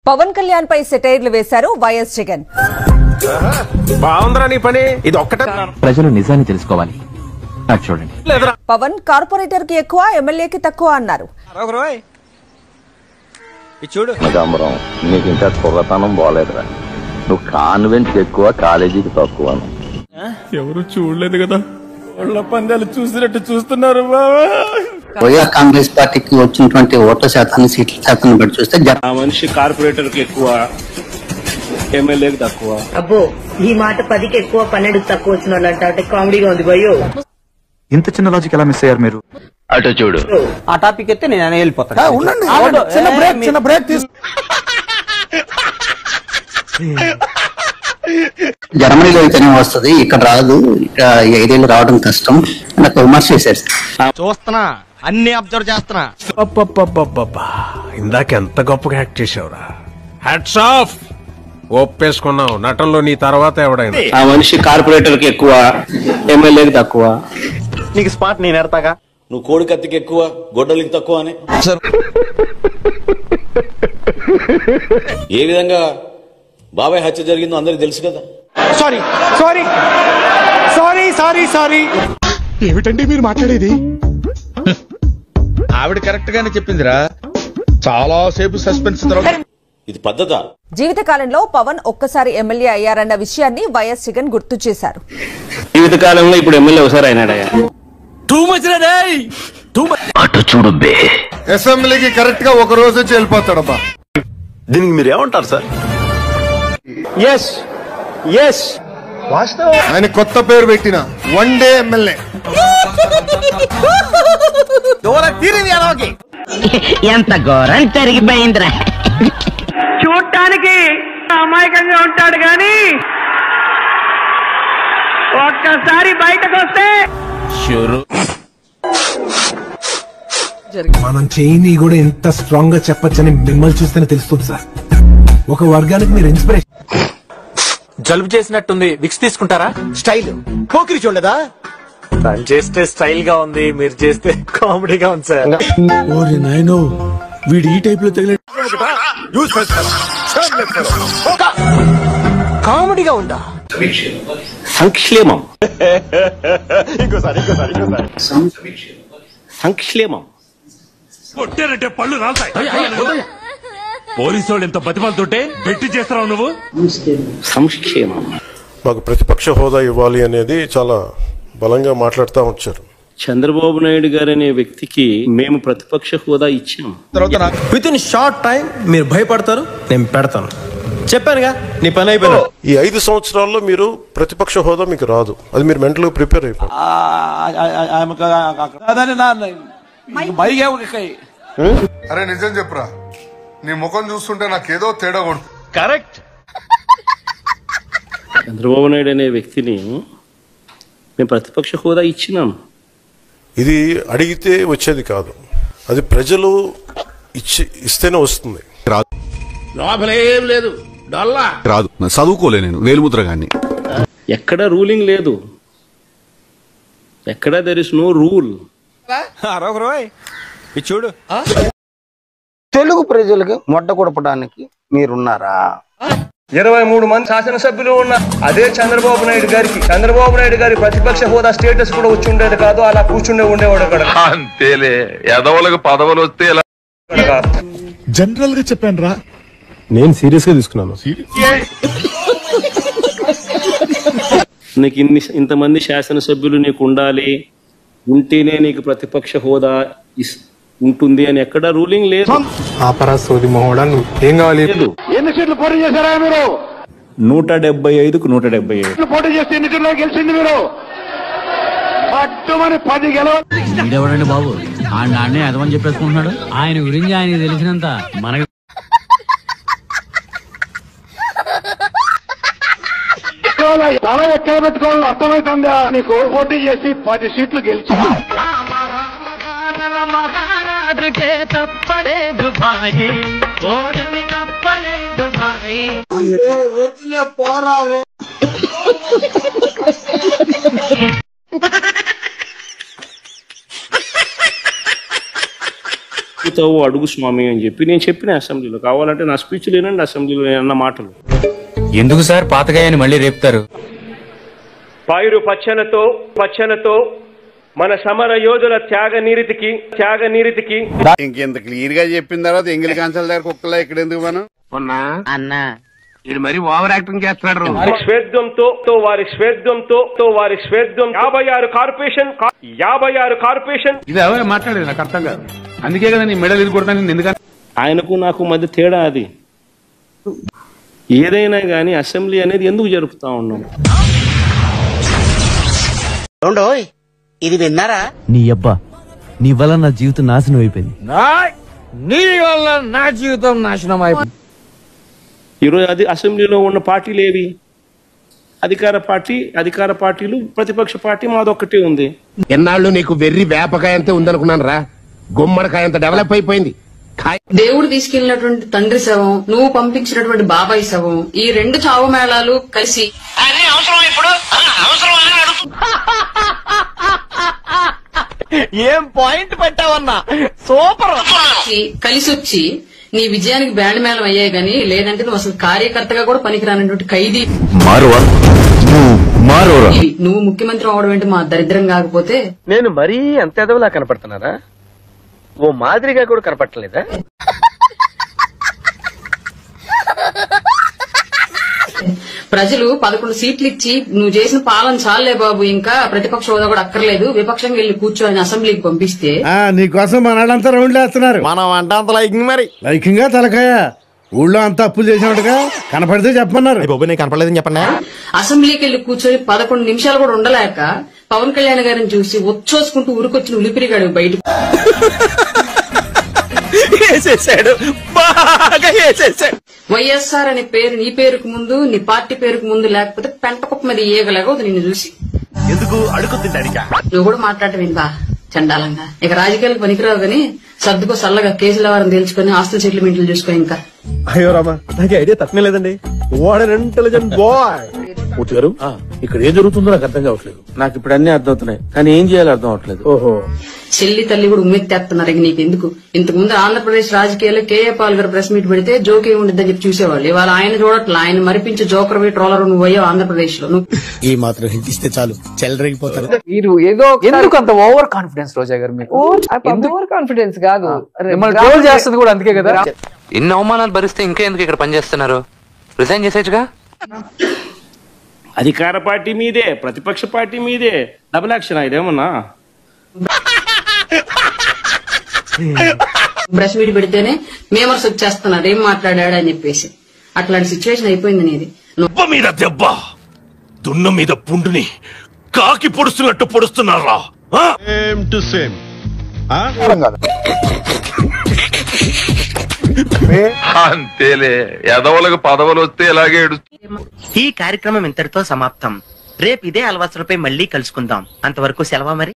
పవన్ కళ్యాణ్ పై సెటైర్లు వేశారు వైఎస్ జగన్. బాగుందిరా నీ పని, ఇది ఒక్కటే. ప్రజలు నిజాన్ని తెలుసుకోవాలి. చూడండి, పవన్ కార్పొరేటర్ కి ఎక్కువ, ఎమ్మెల్యేకి తక్కువ అన్నారు. నీకు ఇంకా కుర్రతనం బాలేదురా. నువ్వు కాన్వెంట్ ఎక్కువ, కాలేజీకి తక్కువ. ఎవరు చూడలేదు కదా, వాళ్ళ పందాలు చూసినట్టు చూస్తున్నారు. వైఎస్ కాంగ్రెస్ పార్టీకి వచ్చినటువంటి ఓట్ల శాతాన్ని, సీట్ల శాతాన్ని బట్టి చూస్తే ఆ మనిషి కార్పొరేటర్ కి ఎక్కువ, ఎమ్మెల్యేకి తక్కువ. అబ్బో, ఈ మాట 10కి ఎక్కువ 12కి తక్కువ వచ్చిన వాళ్ళు అంటే కామెడీగా ఉంది భయ్యో. ఇంత చిన్న లాజిక్ ఎలా మిస్ అయ్యారు మీరు? అటు చూడు. ఆ టాపిక్ అయితే నేను వెళ్ళిపోతాను. చిన్న బ్రేక్ తీసు. జర్మనీలో అయితేనే వస్తుంది, ఇక్కడ రాదు, ఇక్కడ 5 ఏళ్ళు రావడం కష్టం నాకు విమర్శ చేశారు. చూస్తున్నా, అన్ని అబ్జర్వ్ చేస్తున్నా. ఇందాక ఎంత గొప్పగా యాక్ట్ చేసావురా. Hats off. ఒప్పేసుకున్నావు, నటనలో నీ తర్వాత ఎవడైనా. ఆ మనిషి కార్పొరేటర్ కి ఎక్కువ, ఎమ్మెల్యేకి తక్కువ. నీకు స్పాట్ నేను ఎడతాగా. నువ్వు కోడి కత్తికి ఎక్కువ, గొడ్డలికి తక్కువ అని. ఏ విధంగా బాబాయ్ హత్య జరిగిందో అందరికి తెలుసు కదా. Sorry sorry sorry sorry sorry. ఏమిటండి మీరు మాట్లాడేది? ఆవిడ కరెక్ట్ గానే చెప్పిందిరా. చాలా సేపు సస్పెన్స్. ఇది పద్ధత. జీవితకాలంలో పవన్ ఒక్కసారి ఎమ్మెల్యే అయ్యారన్న విషయాన్ని వైఎస్ జగన్ గుర్తు చేశారు. జీవితకాలంలో ఇప్పుడు ఎమ్మెల్యే ఒకసారి అయినాడయ్యా. అటు చూడు బే. అసెంబ్లీకి కరెక్ట్ గా ఒక రోజు వచ్చి వెళ్ళిపోతాడబ్బా. దీనికి మీరు ఏమంటారు సార్? ఎస్ ఎస్, ఆయన కొత్త పేరు పెట్టిన 1 డే ఎమ్మెల్యే. ఎంత ఘోరం జరిగిపోయిందిరా. చూడటానికి అమాయకంగా ఉంటాడు గాని ఒక్కసారి బయటకు వస్తే మనం చేయని కూడా ఎంత స్ట్రాంగ్ గా చెప్పొచ్చని మిమ్మల్ని చూస్తేనే తెలుస్తుంది సార్. ఒక వర్గానికి మీరు ఇన్స్పిరేషన్. జలుబు చేసినట్టుంది, విక్స్ తీసుకుంటారా? స్టైల్ పోకిరి చూడలేదా? తను చేస్తే స్టైల్ గా ఉంది, మీరు చేస్తే కామెడీగా ఉంది సార్. ఓరి నాయనో, వీడు ఈ టైప్ లో తగిలి కామెడీగా ఉందా? సంక్షేమం. సంక్షేమం కొట్టారంటే పళ్ళు రాల్తాయి. పోలీసు వాళ్ళు ఎంత బతిమాలతోటే బెట్టి చేస్తున్నావు నువ్వు. సంక్షేమం. మాకు ప్రతిపక్ష హోదా ఇవ్వాలి అనేది చాలా బలంగా మాట్లాడుతూ వచ్చారు. చంద్రబాబు నాయుడు గారు అనే వ్యక్తికి మేము ప్రతిపక్ష హోదా ఇచ్చాం. విత్ ఇన్ షార్ట్ టైం మీరు భయపడతారు, నేను పెడతాను. చెప్పానుగా, నీ పని అయిపోయినా. ఈ 5 సంవత్సరాల్లో మీరు ప్రతిపక్ష హోదా మీకు రాదు. అది మీరు మెంటల్ ప్రిపేర్ అయిపోయి. అరే నిజం చెప్పురా, నీ ముఖం చూస్తుంటే నాకేదో తేడా కొడుతుంది. కరెక్ట్. చంద్రబాబు నాయుడు అనే వ్యక్తిని మేము ప్రతిపక్ష హోదా ఇచ్చినాం. ఇది అడిగితే వచ్చేది కాదు, అది ప్రజలు ఇస్తేనే వస్తుంది. లోపలేం లేదు, రాదు. చదువుకోలే నేను, వేలుముద్ర గాని. ఎక్కడ రూలింగ్ లేదు, ఎక్కడ దెర్ ఇస్ నో రూల్. చూడు, తెలుగు ప్రజలకు మొట్ట కొడపడానికి మీరున్నారా? 23 మంది శాసనసభ్యులు ఉన్న అదే చంద్రబాబు నాయుడు గారి ప్రతిపక్ష హోదా స్టేటస్ కూడా వచ్చి ఉండేది కాదు. అలా కూర్చుండే ఉండేవాడు అక్కడ. అంతేలే, ఎదవలకు పదవులు వస్తే జనరల్ గా చెప్పాను రా. నేను సీరియస్ గా తీసుకున్నాను. నీకు ఇంతమంది శాసనసభ్యులు నీకు ఉండాలి, ఉంటేనే నీకు ప్రతిపక్ష హోదా ఉంటుంది అని ఎక్కడ రూలింగ్ లేదు. ఏం కావాలి? ఎన్ని సీట్లు పోటీ చేశారా మీరు? 175కు 175 పోటీ చేస్తే ఎన్ని సీట్లు గెలిచింది మీరు? పట్టుమని 10 గెలవాలి. ఎవడండి బాబు, ఆ నాన్నే అదమని చెప్పేసుకుంటున్నాడు. ఆయన గురించి ఆయన తెలిసినంత మనకి తల ఎక్కడ పెట్టుకోవాలో అర్థమవుతుందా నీకు? పోటీ చేసి 10 సీట్లు గెలిచి తప్పలేదు భాయి, తప్పలేదు భాయి. పోరావే. అడుగుతావు అడుగు స్వామి అని చెప్పి నేను చెప్పిన అసెంబ్లీలో. కావాలంటే నా స్పీచ్ లేనండి అసెంబ్లీలో నేను అన్న మాటలు. ఎందుకు సార్ పాతగాయని మళ్ళీ రేపుతారు? పైరు పచ్చనతో మన సమర యోధుల త్యాగ నీతికి ఇంకెంత క్లియర్ గా చెప్పిన తర్వాత ఎంగిలి కాంచాల దగ్గర కుక్కలా ఇక్కడ ఎందుకు మనం అన్నా ఇది మరి ఓవర్ యాక్టింగ్ చేస్తున్నాడు. వారి స్వేద్యంతో 56 కార్పొరేషన్ ఇది ఎవరు మాట్లాడేది నాకు అర్థం కాదు. అందుకే కదా నీ మెడల్ ఇది కొడతాను ఎందుకంటే ఆయనకు నాకు మధ్య తేడా అది. ఏదైనా గానీ అసెంబ్లీ అనేది ఎందుకు జరుపుతా ఉన్నాం? ఇది విన్నారా? నీ అబ్బా నీ వల్ల నా జీవితం నాశనం అయిపోయింది. నీ వల్ల నా జీవితం నాశనం అయిపోయింది. ఈరోజు అది అసెంబ్లీలో ఉన్న పార్టీలు ఏవి? అధికార పార్టీలు, ప్రతిపక్ష పార్టీ మాదొక్కటే ఉంది. ఎన్నాళ్ళు నీకు వెర్రి వేపకాయంతే ఉందనుకున్నాను రా, గుమ్మడికాయంత డెవలప్ అయిపోయింది. దేవుడు తీసుకెళ్లినటువంటి తండ్రి శవం, నువ్వు పంపించినటువంటి బాబాయ్ శవం, ఈ 2 చావు మేళాలు కలిసి ఏం పాయింట్ పెట్టావన్నా, సూపర్. కలిసి వచ్చి నీ విజయానికి బ్యాండ్ మేళం అయ్యాయి గానీ, లేదంటే నువ్వు అసలు కార్యకర్తగా కూడా పనికిరానటువంటి ఖైదీ. నువ్వు ముఖ్యమంత్రి అవడం ఏంటి మా దరిద్రం కాకపోతే? నేను మరీ అంత ఎదవలా కనపడుతున్నారా? ఓ మాదిరిగా కూడా కనపడలేదా? ప్రజలు 11 సీట్లు ఇచ్చి నువ్వు చేసిన పాలన చాలే బాబు, ఇంకా ప్రతిపక్ష హోదా కూడా అక్కర్లేదు, విపక్షంగా వెళ్లి కూర్చొని అసెంబ్లీకి పంపిస్తే నీకోసం మనడంతా రౌండ్లు వేస్తున్నారు. మనం అంటే అంత లైకింగ్ మరి లైకింగా తలకాయ ఊళ్ళో అంతా అప్పులు చేసినట్టుగా కనపడితే చెప్పమన్నారు. కనపడలేదని చెప్పండి. అసెంబ్లీకి వెళ్లి కూర్చొని 11 నిమిషాలు కూడా ఉండలేక పవన్ కళ్యాణ్ గారిని చూసి వచ్చేసుకుంటూ ఉరికొచ్చిన ఉలిపిరిగాడు బయటకు వైఎస్ఆర్ అనే పేరు నీ పేరుకు ముందు, నీ పార్టీ పేరుకు ముందు లేకపోతే పెంట కుప్ప మీద ఏగలేగా నిన్ను చూసి ఎందుకు అడుగుతుంది అడిగా? నువ్వు కూడా మాట్లాడటం బా చండాలంగా. ఇక రాజకీయాలకు పనికిరావు గానీ సర్దుకో సల్లగా కేసుల వారిని తెలుసుకుని ఆస్తుల సెటిల్మెంట్లు చూసుకో. ఇంకా అయ్యో రామా, నాకు ఐడియా తక్కువ లేదండి. What an intelligent boy. Murthy గారు, ఇక్కడ ఏం జరుగుతుందో నాకు అర్థం కావట్లేదు. నాకు ఇప్పుడు అన్ని అర్థమవుతున్నాయి, కానీ ఏం చేయాలో అర్థం అవట్లేదు. ఓహో, చెల్లి తల్లి కూడా ఉమ్మెత్తేస్తున్నారు. ఇక నీకెందుకు? ఇంతకు ముందు ఆంధ్రప్రదేశ్ రాజకీయాల్లో కేఏ పాల్ గారు ప్రెస్ మీట్ పెడితే జోక్ ఏముండిద్దని చెప్పి చూసేవాళ్ళు. ఇవాళ ఆయన చూడట్లా, ఆయన మరిపించి జోకర్ ట్రోలర్ నువ్వు అయ్యావు ఆంధ్రప్రదేశ్ లో. ఈ మాత్రం హింట్ ఇస్తే చాలు చెల్లరగిపోతారు. మీరు ఏదో ఎందుకు అంత ఓవర్ కాన్ఫిడెన్స్ రోజా గారు? మీకు ఓవర్ కాన్ఫిడెన్స్ కాదు, మిమ్మల్ని ట్రోల్ చేస్తుంది కూడా అందుకే కదా. ఇన్ని అవమానాలు భరిస్తే ఇంకా ఎందుకు ఇక్కడ పనిచేస్తున్నారు? రిజైన్ చేసేచ్చుగా. అధికార పార్టీ మీదే, ప్రతిపక్ష పార్టీ మీదే, డబుల్ యాక్షన్ ఇదేమన్నా? ప్రెస్ మీట్ పెడితేనే మేమర్స్ వచ్చేస్తున్నారు ఏం మాట్లాడాడు అని చెప్పేసి. అట్లాంటి సిచ్యువేషన్ అయిపోయింది నీది. దెబ్బ మీద దెబ్బ, దున్న మీద పుండుని కాకి పొడుస్తున్నట్టు పొడుస్తున్నారా? అంతేలే, ఎదవలకు పదవులు వస్తే ఇలాగే ఈ కార్యక్రమం ఇంతటితో సమాప్తం. రేపు ఇదే అలవాసులపై మళ్ళీ కలుసుకుందాం. అంతవరకు సెలవు మరి.